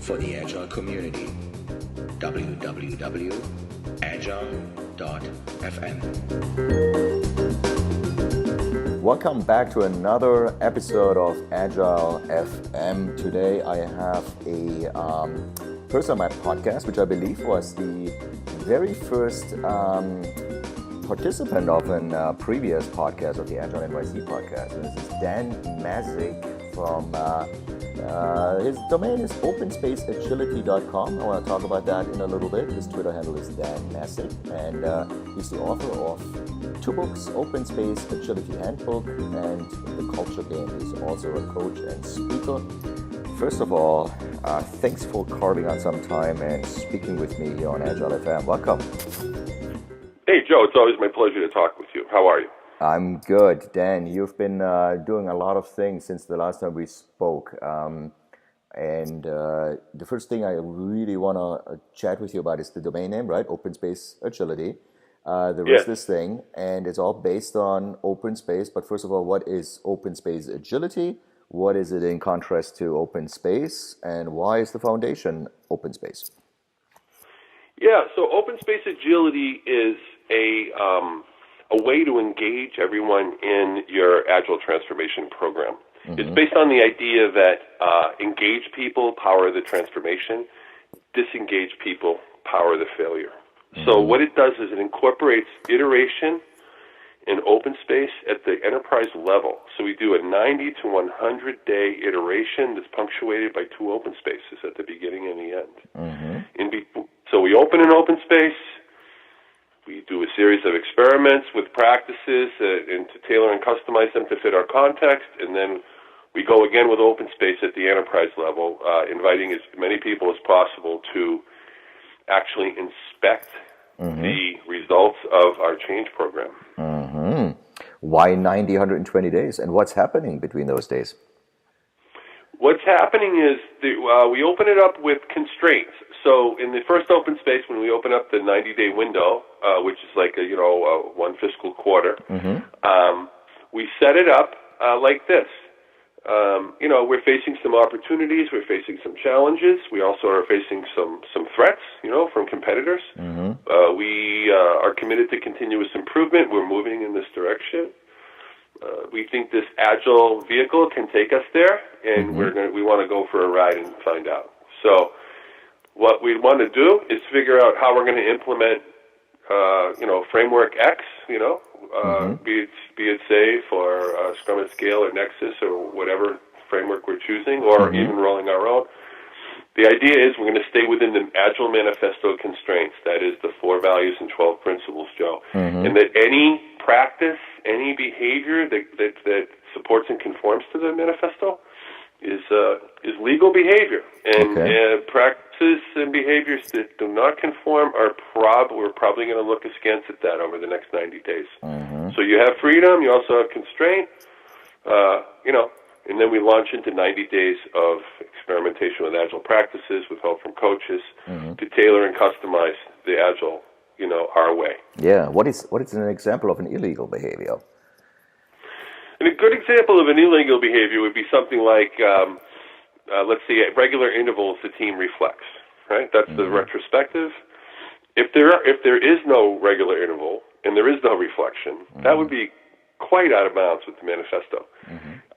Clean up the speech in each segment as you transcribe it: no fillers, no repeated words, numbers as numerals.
for the Agile community. www.Agile.FM. Welcome back to another episode of Agile.FM. Today I have a person on my podcast, which I believe was the very first participant of a previous podcast of the Agile NYC podcast. And this is Dan Mezick from, his domain is openspaceagility.com. I want to talk about that in a little bit. His Twitter handle is Dan Mezick, and he's the author of 2 books, Open Space Agility Handbook and The Culture Game. He's also a coach and speaker. First of all, thanks for carving out some time and speaking with me here on Agile.FM. Welcome. Hey, Joe. It's always my pleasure to talk with you. How are you? I'm good. Dan, you've been doing a lot of things since the last time we spoke. And the first thing I really want to chat with you about is the domain name, right? Open Space Agility. There is this thing, and it's all based on open space. But first of all, what is open space agility? What is it in contrast to open space? And why is the foundation open space? Yeah, so open space agility is a way to engage everyone in your Agile transformation program. Mm-hmm. It's based on the idea that engaged people power the transformation, disengaged people power the failure. Mm-hmm. So what it does is it incorporates iteration in open space at the enterprise level. So we do a 90 to 100-day iteration that's punctuated by 2 open spaces at the beginning and the end. Mm-hmm. So we open an open space. We do a series of experiments with practices and to tailor and customize them to fit our context, and then we go again with open space at the enterprise level, inviting as many people as possible to actually inspect the results of our change program. Mm-hmm. Why 90, 120 days, and what's happening between those days? What's happening is we open it up with constraints. So in the first open space, when we open up the 90-day window, which is like one fiscal quarter, we set it up like this. We're facing some opportunities. We're facing some challenges. We also are facing some threats, from competitors. We are committed to continuous improvement. We're moving in this direction. We think this Agile vehicle can take us there, and we want to go for a ride and find out. So what we want to do is figure out how we're going to implement, framework X, be it SAFe or Scrum at Scale or Nexus or whatever framework we're choosing, or even rolling our own. The idea is we're going to stay within the Agile Manifesto constraints. That is the 4 values and 12 principles, Joe. And that any practice, any behavior that supports and conforms to the manifesto is legal behavior. And practices and behaviors that do not conform we're probably going to look askance at that over the next 90 days. So you have freedom, you also have constraint, and then we launch into 90 days of experimentation with Agile practices with help from coaches to tailor and customize the Agile, our way. Yeah. What is an example of an illegal behavior? And a good example of an illegal behavior would be something like, let's say, at regular intervals, the team reflects. Right? That's the retrospective. If there is no regular interval and there is no reflection, that would be quite out of bounds with the manifesto.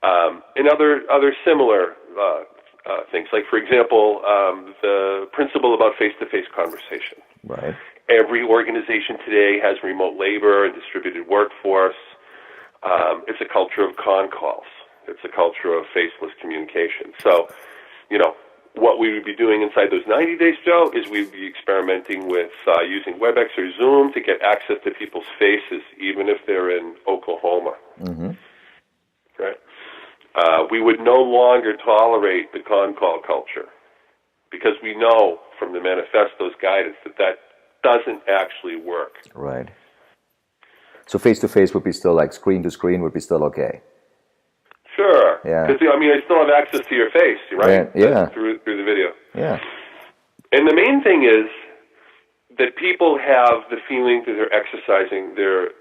And other similar things, like, for example, the principle about face-to-face conversation. Right. Every organization today has remote labor and distributed workforce. It's a culture of con calls. It's a culture of faceless communication. So, what we would be doing inside those 90 days, Joe, is we'd be experimenting with using WebEx or Zoom to get access to people's faces, even if they're in Oklahoma. Right? We would no longer tolerate the con call culture because we know from the manifesto's guidance that doesn't actually work. Right. So face-to-face would be still like screen-to-screen would be still okay? Sure. Yeah. Because, I still have access to your face, right? Yeah. Through the video. Yeah. And the main thing is that people have the feeling that they're exercising their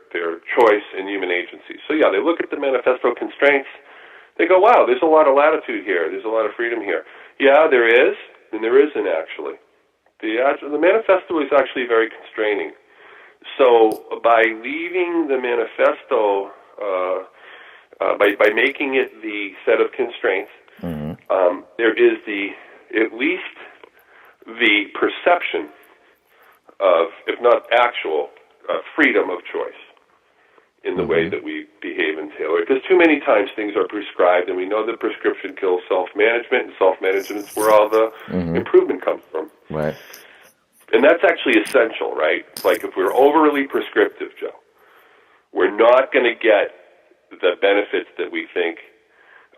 choice in human agency. So, they look at the manifesto constraints. They go, wow, there's a lot of latitude here. There's a lot of freedom here. Yeah, there is. and there isn't actually. The manifesto is actually very constraining. So by leaving the manifesto, by making it the set of constraints, there is at least the perception of, if not actual, freedom of choice in the way that we behave and tailor. Because too many times things are prescribed, and we know that prescription kills self-management, and self-management is where all the improvement comes from. Right. And that's actually essential, right? Like if we're overly prescriptive, Joe, we're not going to get the benefits that we think,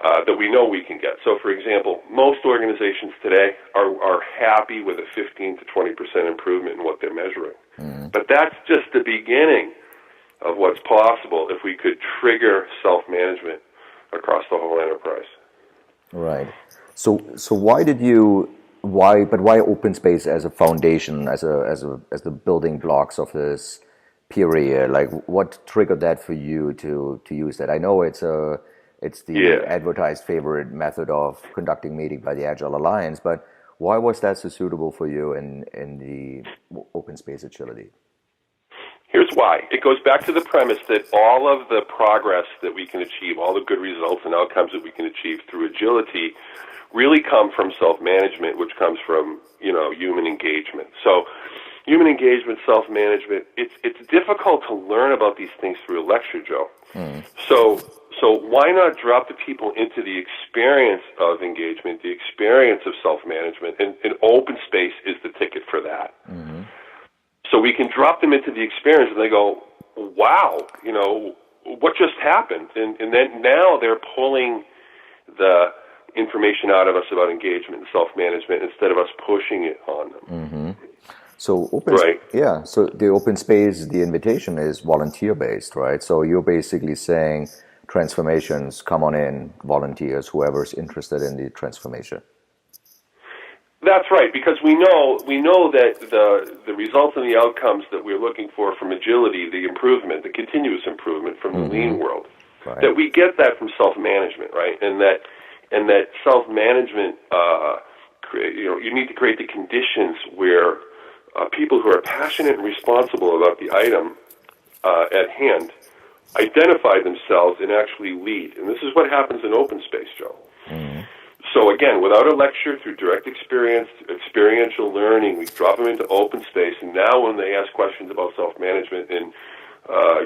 that we know we can get. So, for example, most organizations today are happy with a 15 to 20% improvement in what they're measuring. But that's just the beginning of what's possible if we could trigger self-management across the whole enterprise. Right. So why open space as a foundation, as the building blocks of this period? Like, what triggered that for you to use that? I know it's the advertised favorite method of conducting meeting by the Agile Alliance, but why was that so suitable for you in the open space agility? Here's why. It goes back to the premise that all of the progress that we can achieve, all the good results and outcomes that we can achieve through agility really come from self-management, which comes from, human engagement. So human engagement, self-management, it's difficult to learn about these things through a lecture, Joe. So why not drop the people into the experience of engagement, the experience of self-management, and open space is the ticket for that. So we can drop them into the experience, and they go, wow, what just happened? And then now they're pulling the information out of us about engagement and self-management instead of us pushing it on them. So so the open space, the invitation is volunteer-based, right? So you're basically saying transformations, come on in, volunteers, whoever's interested in the transformation. That's right, because we know that the results and the outcomes that we're looking for from agility, the improvement, the continuous improvement from the lean world, that we get that from self-management, right? And that self-management, you need to create the conditions where people who are passionate and responsible about the item at hand identify themselves and actually lead. And this is what happens in open space, Joe. So again, without a lecture, through direct experience, experiential learning, we drop them into open space, and now when they ask questions about self-management and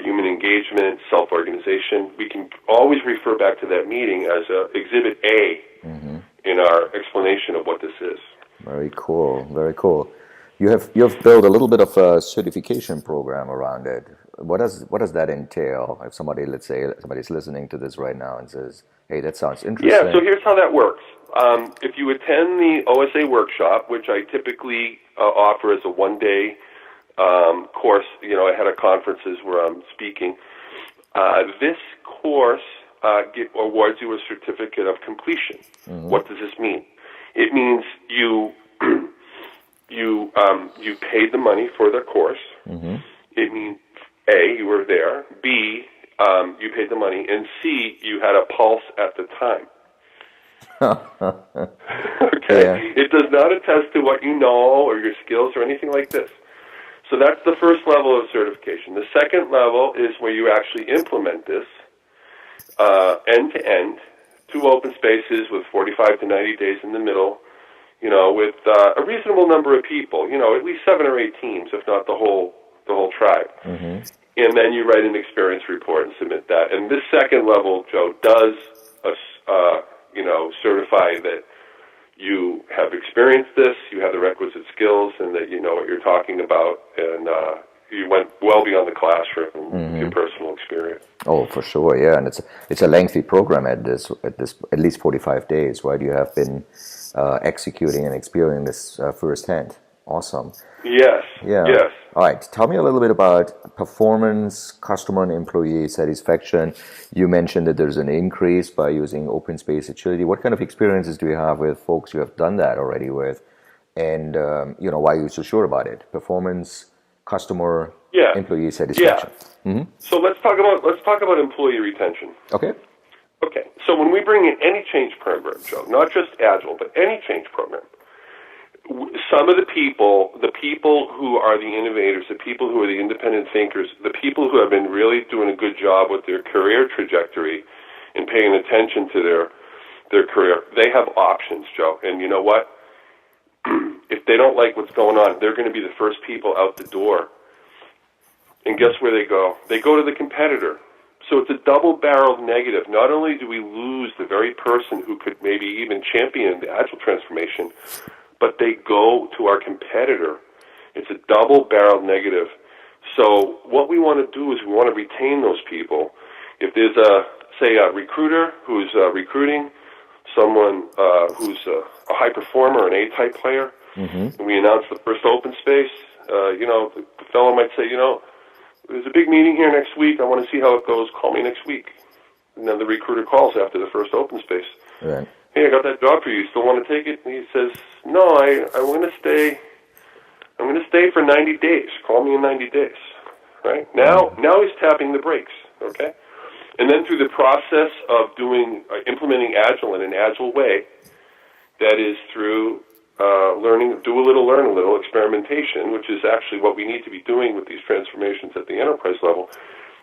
human engagement, self-organization, we can always refer back to that meeting as Exhibit A in our explanation of what this is. Very cool, very cool. You have built a little bit of a certification program around it. What does that entail? If let's say somebody's listening to this right now and says, hey, that sounds interesting. Yeah, so here's how that works. If you attend the OSA workshop, which I typically offer as a one-day course, ahead of conferences where I'm speaking, this course awards you a certificate of completion. What does this mean? It means you paid the money for the course. It means A, you were there. B, you paid the money, and C, you had a pulse at the time. Okay? Yeah. It does not attest to what you know or your skills or anything like this. So that's the first level of certification. The second level is where you actually implement this end-to-end, 2 open spaces with 45 to 90 days in the middle, with a reasonable number of people, at least 7 or 8 teams, if not the whole tribe. And then you write an experience report and submit that. And this second level, Joe, does certify that you have experienced this, you have the requisite skills, and that you know what you're talking about, and you went well beyond the classroom with your personal experience. Oh, for sure, yeah, and it's a lengthy program at least 45 days, right? You have been executing and experiencing this firsthand. Awesome. Yes. Yeah. Yes. All right. Tell me a little bit about performance, customer and employee satisfaction. You mentioned that there's an increase by using open space agility. What kind of experiences do you have with folks you have done that already with? And why are you so sure about it? Performance, customer, employee satisfaction. Yeah. So let's talk about employee retention. Okay. So when we bring in any change program, Joe, not just Agile, but any change program, some of the people who are the innovators, the people who are the independent thinkers, the people who have been really doing a good job with their career trajectory and paying attention to their career, they have options, Joe. And you know what? If they don't like what's going on, they're going to be the first people out the door. And guess where they go? They go to the competitor. So it's a double-barreled negative. Not only do we lose the very person who could maybe even champion the Agile transformation, but they go to our competitor. It's a double-barreled negative. So what we want to do is we want to retain those people. If there's a recruiter who's recruiting someone who's a high performer, an A-type player, and we announce the first open space, the fellow might say, there's a big meeting here next week. I want to see how it goes. Call me next week. And then the recruiter calls after the first open space. Right. Hey, I got that job for you. Still want to take it? And he says, no, I'm going to stay. I'm going to stay for 90 days. Call me in 90 days. Right? Now he's tapping the brakes. Okay? And then through the process of implementing Agile in an Agile way, that is through learning, do a little, learn a little, experimentation, which is actually what we need to be doing with these transformations at the enterprise level.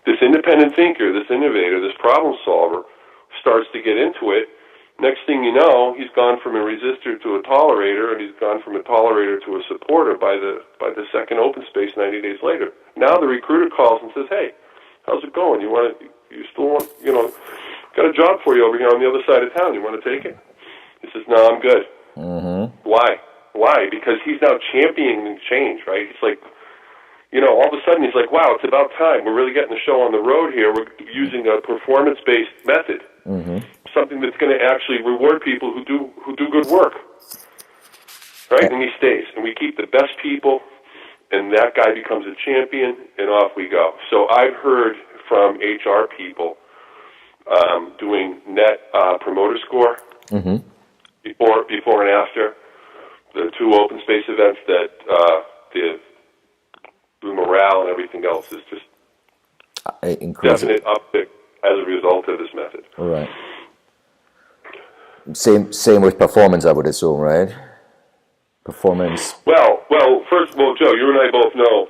This independent thinker, this innovator, this problem solver starts to get into it. Next thing you know, he's gone from a resistor to a tolerator, and he's gone from a tolerator to a supporter by the second open space 90 days later. Now the recruiter calls and says, hey, how's it going? You still want, got a job for you over here on the other side of town. You want to take it? He says, no, I'm good. Why? Because he's now championing change, right? He's like, all of a sudden he's like, wow, it's about time. We're really getting the show on the road here. We're using a performance-based method, something that's going to actually reward people who do good work, right? And he stays. And we keep the best people, and that guy becomes a champion, and off we go. So I've heard from HR people doing net promoter score before and after the two open space events that the morale and everything else is just definite uptick as a result of this method. All right. Same with performance, I would assume, right? Performance. Well, first of all, Joe, you and I both know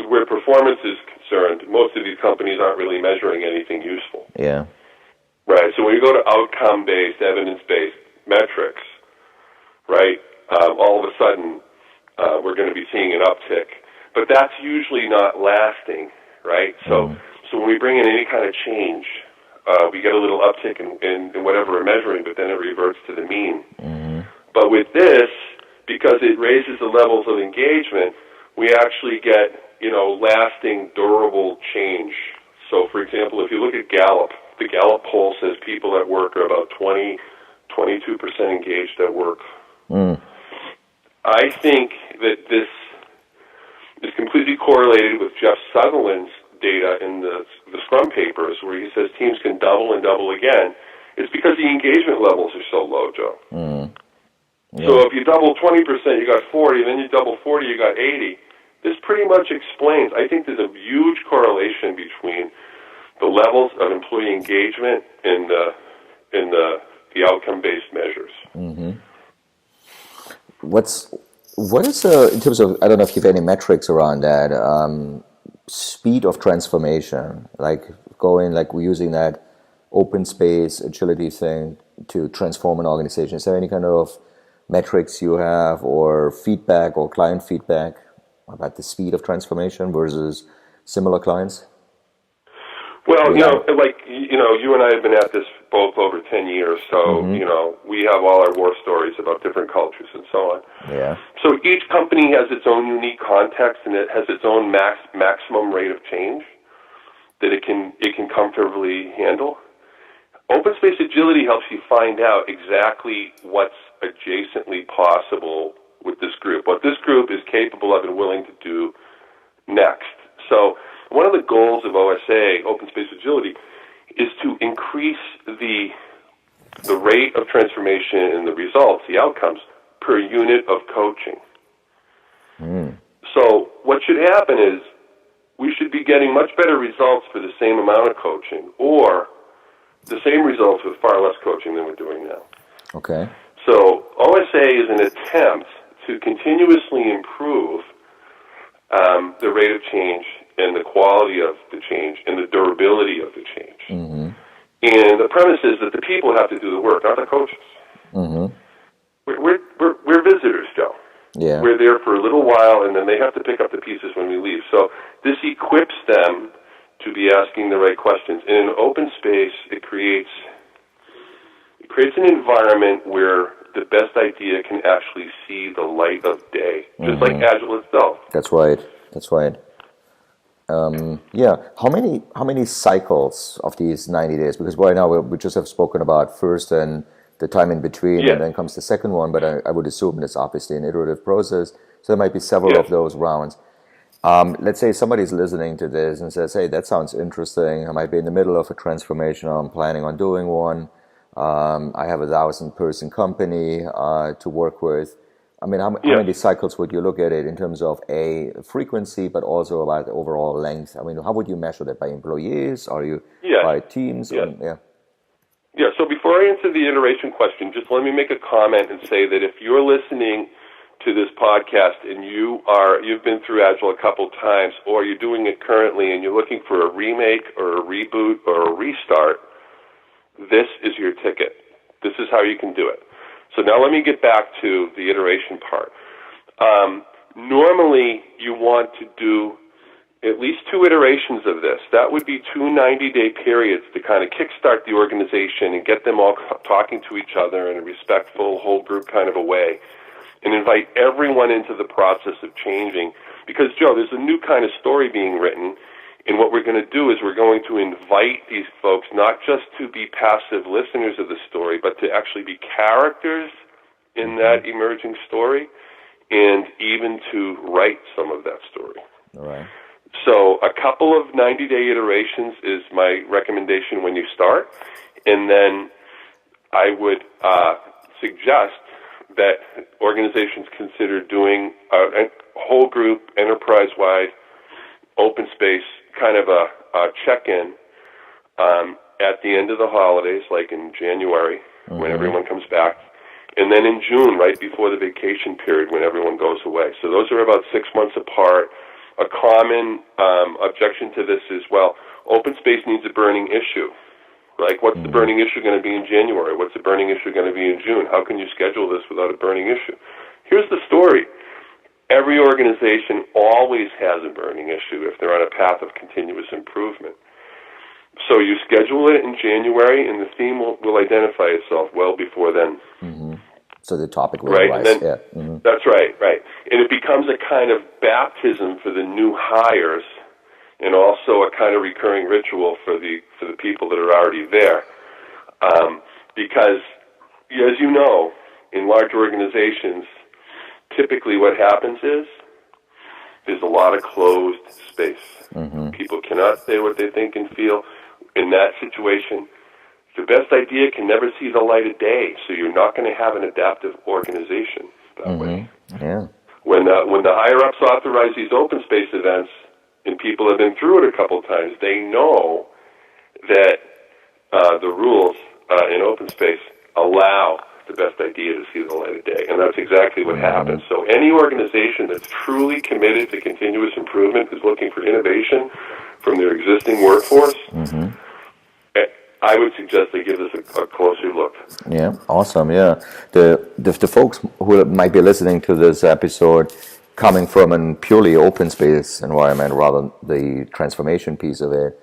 where performance is concerned, most of these companies aren't really measuring anything useful. Yeah. Right. So when you go to outcome-based, evidence-based metrics, right, all of a sudden we're going to be seeing an uptick. But that's usually not lasting, right? So when we bring in any kind of change, we get a little uptick in whatever we're measuring, but then it reverts to the mean. But with this, because it raises the levels of engagement, we actually get, lasting, durable change. So, for example, if you look at Gallup, the Gallup poll says people at work are about 22% engaged at work. I think that this is completely correlated with Jeff Sutherland's data in the Scrum papers, where he says teams can double and double again. It's because the engagement levels are so low, Joe. Yeah. So if you double 20%, you got 40, then you double 40, you got 80. This pretty much explains, I think there's a huge correlation between the levels of employee engagement and the outcome-based measures. What is in terms of, I don't know if you have any metrics around that, speed of transformation, like we're using that open space agility thing to transform an organization. Is there any kind of metrics you have, or feedback or client feedback about the speed of transformation versus similar clients? Well, you and I have been at this both over 10 years, so, we have all our war stories about different cultures and so on. Yeah. So each company has its own unique context, and it has its own maximum rate of change that it can comfortably handle. Open space agility helps you find out exactly what's adjacently possible with this group, what this group is capable of and willing to do next. So one of the goals of OSA, Open Space Agility, is to increase the rate of transformation and the results, the outcomes, per unit of coaching. So what should happen is we should be getting much better results for the same amount of coaching, or the same results with far less coaching than we're doing now. Okay. So OSA is an attempt to continuously improve the rate of change and the quality of the change and the durability of the change. Mm-hmm. And the premise is that the people have to do the work, not the coaches. Mm-hmm. We're visitors, Joe. Yeah. We're there for a little while, and then they have to pick up the pieces when we leave. So this equips them to be asking the right questions. In an open space, it creates an environment where the best idea can actually see the light of day, just like Agile itself. That's right. Yeah. How many cycles of these 90 days? Because right now we just have spoken about first and the time in between, and then comes the second one. But I would assume it's obviously an iterative process, so there might be several of those rounds. Let's say somebody's listening to this and says, "Hey, that sounds interesting. I might be in the middle of a transformation. I'm planning on doing one. I have a 1,000-person company to work with." I mean, how many cycles would you look at it in terms of frequency, but also about the overall length? I mean, how would you measure that? By employees? Are you by teams? Yeah, so before I answer the iteration question, just let me make a comment and say that if you're listening to this podcast and you've been through Agile a couple times, or you're doing it currently and you're looking for a remake or a reboot or a restart, this is your ticket. This is how you can do it. So now let me get back to the iteration part. Normally, you want to do at least 2 iterations of this. That would be 2 90-day periods to kind of kickstart the organization and get them all talking to each other in a respectful, whole group kind of a way, and invite everyone into the process of changing. Because, Joe, there's a new kind of story being written, and what we're going to do is we're going to invite these folks not just to be passive listeners of the story, but to actually be characters in that emerging story, and even to write some of that story. All right. So a couple of 90-day iterations is my recommendation when you start, and then I would suggest that organizations consider doing a whole group, enterprise-wide, open space kind of a check-in at the end of the holidays, like in January, when everyone comes back, and then in June, right before the vacation period, when everyone goes away. So those are about 6 months apart. A common objection to this is, well, open space needs a burning issue. Like, what's the burning issue going to be in January? What's the burning issue going to be in June? How can you schedule this without a burning issue? Here's the story. Every organization always has a burning issue if they're on a path of continuous improvement. So you schedule it in January, and the theme will identify itself well before then. Mm-hmm. So the topic will arise. Then, That's right. And it becomes a kind of baptism for the new hires, and also a kind of recurring ritual for the people that are already there. Because, as you know, in large organizations, typically what happens is there's a lot of closed space. People cannot say what they think and feel. In that situation, the best idea can never see the light of day, so you're not going to have an adaptive organization that way. Yeah. When the higher-ups authorize these open space events, and people have been through it a couple times, they know that the rules in open space allow the best idea to see the light of day, and that's exactly what happens. So any organization that's truly committed to continuous improvement, is looking for innovation from their existing workforce, I would suggest they give this a closer look. Yeah, awesome. Yeah, the folks who might be listening to this episode coming from a purely open space environment rather than the transformation piece of it,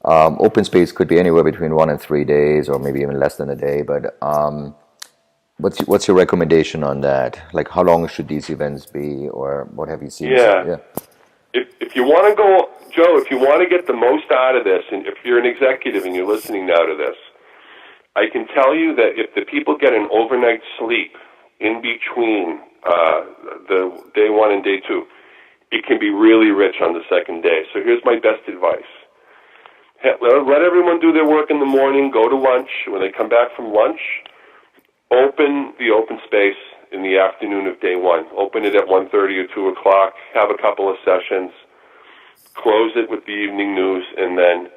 open space could be anywhere between 1 and 3 days, or maybe even less than a day. But what's your recommendation on that? Like, how long should these events be, or what have you seen? Yeah. If you want to go, Joe, if you want to get the most out of this, and if you're an executive and you're listening now to this, I can tell you that if the people get an overnight sleep in between the day 1 and day 2, it can be really rich on the second day. So here's my best advice. Let everyone do their work in the morning, go to lunch. When they come back from lunch, open the open space in the afternoon of day 1. Open it at 1:30 or 2 o'clock, have a couple of sessions, close it with the evening news, and then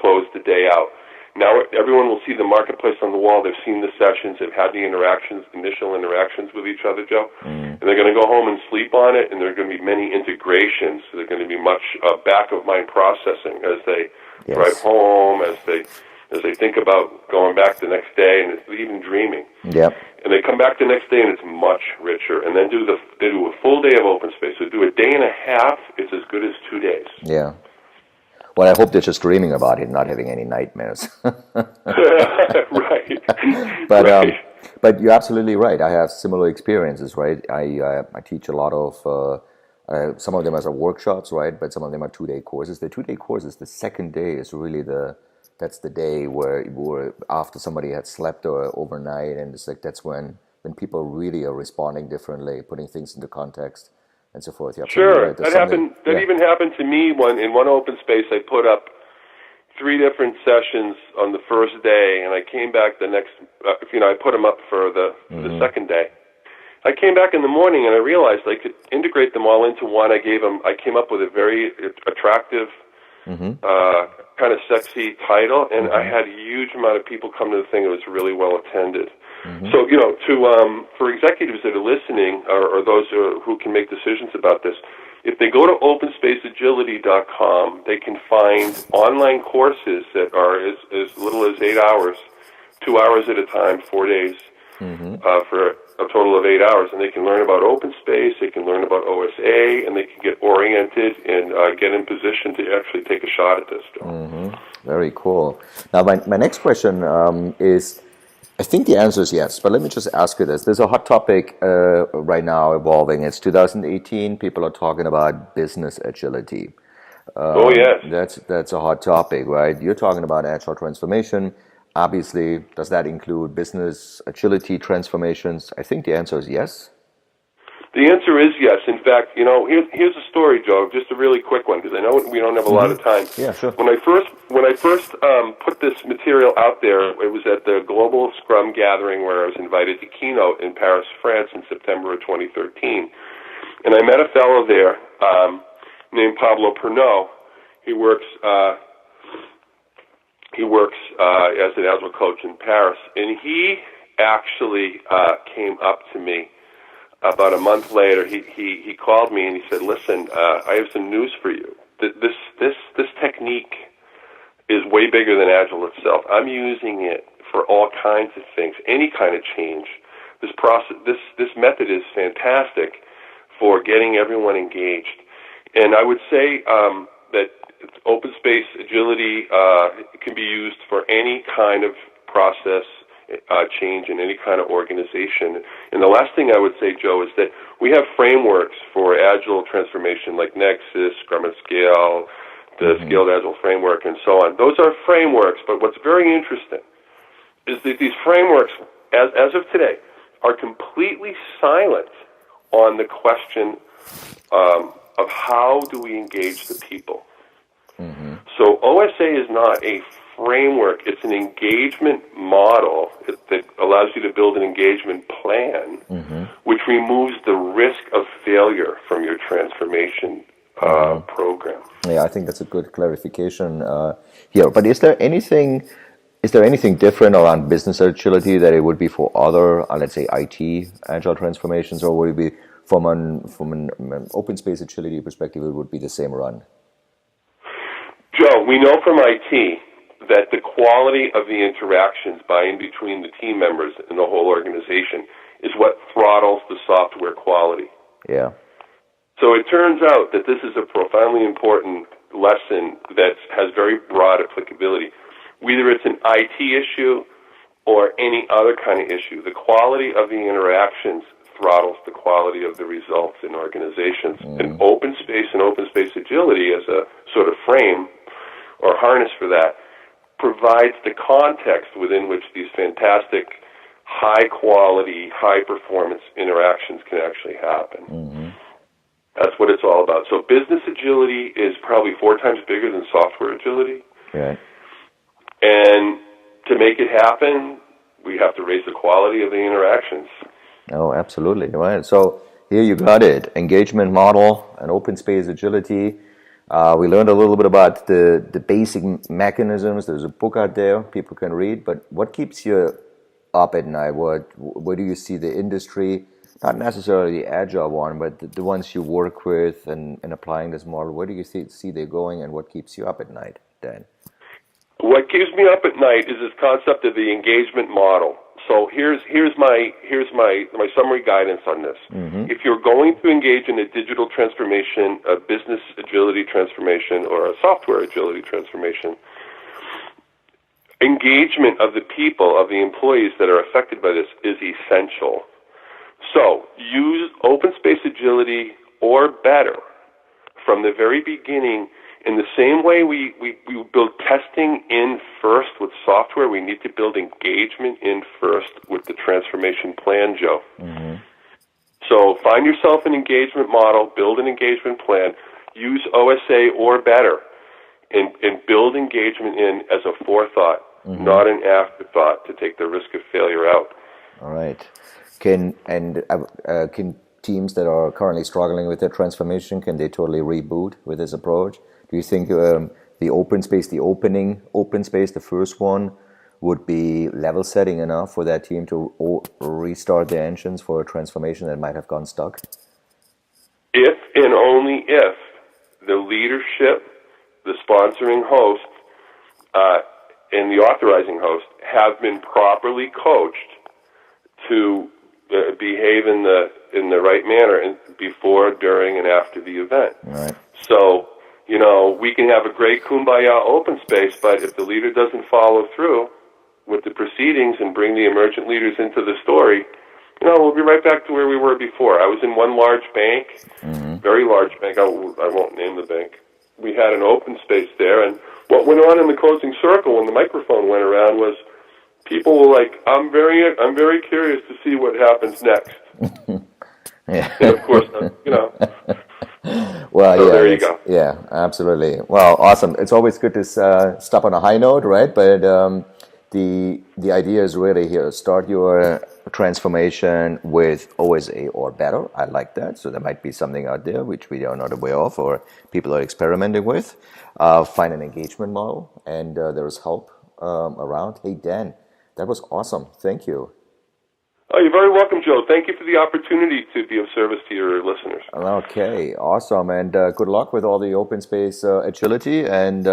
close the day out. Now everyone will see the marketplace on the wall. They've seen the sessions. They've had the initial interactions with each other, Joe. And they're going to go home and sleep on it, and there are going to be many integrations. So there's going to be much back-of-mind processing as they drive home, as they think about going back the next day, and even dreaming. Yep. And they come back the next day, and it's much richer. And then they do a full day of open space. So do a day and a half, it's as good as 2 days. Yeah. Well, I hope they're just dreaming about it, not having any nightmares. Right. But you're absolutely right. I have similar experiences, right? I teach a lot of, some of them as workshops, right? But some of them are 2-day courses. The 2-day courses, the second day is really that's the day where after somebody had slept overnight, and it's like that's when people really are responding differently, putting things into context, and so forth. Sure, right. That happened. That even happened to me in one open space. I put up 3 different sessions on the first day, and I came back the next. I put them up for the second day. I came back in the morning, and I realized I could integrate them all into one. I came up with a very attractive, kind of sexy title, and I had a huge amount of people come to the thing. It was really well attended. So, for executives that are listening, or those who can make decisions about this, if they go to OpenSpaceAgility.com, they can find online courses that are as little as 8 hours, 2 hours at a time, 4 days, for a total of 8 hours. And they can learn about open space, they can learn about OSA, and they can get oriented and get in position to actually take a shot at this. Very cool. Now, my next question is, I think the answer is yes, but let me just ask you this. There's a hot topic right now evolving. It's 2018. People are talking about business agility. Yes. That's a hot topic, right? You're talking about agile transformation. Obviously, does that include business agility transformations? I think the answer is yes. The answer is yes. In fact, here's a story, Joe, just a really quick one, because I know we don't have a lot of time. Yeah, sure. When I first put this material out there, it was at the Global Scrum Gathering where I was invited to keynote in Paris, France in September of 2013. And I met a fellow there named Pablo Pernot. He works as an Agile coach in Paris, and he actually came up to me about a month later. He called me and he said, "Listen, I have some news for you. This technique is way bigger than Agile itself. I'm using it for all kinds of things, any kind of change. This process, this method is fantastic for getting everyone engaged." And I would say that open space agility can be used for any kind of process change in any kind of organization. And the last thing I would say, Joe, is that we have frameworks for Agile transformation like Nexus, Scrum at Scale, the Scaled Agile Framework, and so on. Those are frameworks, but what's very interesting is that these frameworks, as of today, are completely silent on the question of how do we engage the people. So OSA is not a framework, it's an engagement model that allows you to build an engagement plan, which removes the risk of failure from your transformation program. Yeah, I think that's a good clarification here. But is there anything different around business agility that it would be for other, let's say, IT agile transformations, or would it be from an open space agility perspective, it would be the same run? Joe, we know from IT that the quality of the interactions by and between the team members and the whole organization is what throttles the software quality. Yeah. So it turns out that this is a profoundly important lesson that has very broad applicability. Whether it's an IT issue or any other kind of issue, the quality of the interactions throttles the quality of the results in organizations. And open space and open space agility as a sort of frame or harness for that provides the context within which these fantastic, high-quality, high-performance interactions can actually happen. That's what it's all about. So business agility is probably 4 times bigger than software agility. Right. And to make it happen, we have to raise the quality of the interactions. Oh, absolutely. Right. So here you got it. Engagement model and open space agility. We learned a little bit about the basic mechanisms. There's a book out there people can read, but what keeps you up at night? Where do you see the industry, not necessarily the agile one, but the ones you work with and applying this model? Where do you see they're going, and what keeps you up at night, Dan? What keeps me up at night is this concept of the engagement model. So here's my summary guidance on this. Mm-hmm. If you're going to engage in a digital transformation, a business agility transformation, or a software agility transformation, engagement of the people, of the employees that are affected by this is essential. So use open space agility or better from the very beginning. In the same way we build testing in first with software, we need to build engagement in first with the transformation plan, Joe. Mm-hmm. So find yourself an engagement model, build an engagement plan, use OSA or better, and build engagement in as a forethought, mm-hmm. not an afterthought to take the risk of failure out. All right. Can teams that are currently struggling with their transformation, can they totally reboot with this approach? Do you think the open space, the first one, would be level setting enough for that team to restart their engines for a transformation that might have gone stuck? If and only if the leadership, the sponsoring host, and the authorizing host have been properly coached to behave in the right manner before, during, and after the event. All right. So, we can have a great kumbaya open space, but if the leader doesn't follow through with the proceedings and bring the emergent leaders into the story, we'll be right back to where we were before. I was in one large bank, mm-hmm. very large bank. I won't name the bank. We had an open space there, and what went on in the closing circle when the microphone went around was people were like, I'm very curious to see what happens next. Yeah. And of course, Well, so yeah, there you go. Yeah, absolutely. Well, awesome. It's always good to stop on a high note, right? But the idea is really here: start your transformation with OSA or better. I like that. So there might be something out there which we are not aware of, or people are experimenting with. Find an engagement model, and there is help around. Hey, Dan, that was awesome. Thank you. Oh, you're very welcome, Joe. Thank you for the opportunity to be of service to your listeners. Okay, awesome. And good luck with all the open space agility. And,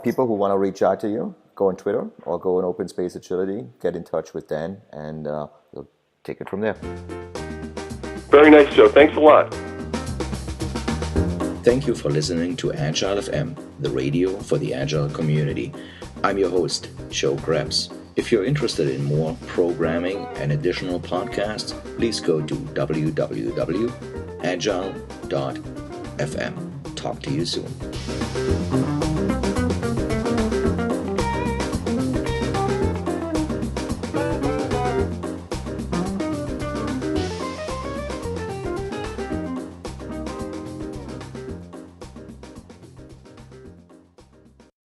people who want to reach out to you, go on Twitter or go on Open Space Agility, get in touch with Dan, and we'll take it from there. Very nice, Joe. Thanks a lot. Thank you for listening to Agile.FM, the radio for the Agile community. I'm your host, Joe Krebs. If you're interested in more programming and additional podcasts, please go to www.agile.fm. Talk to you soon.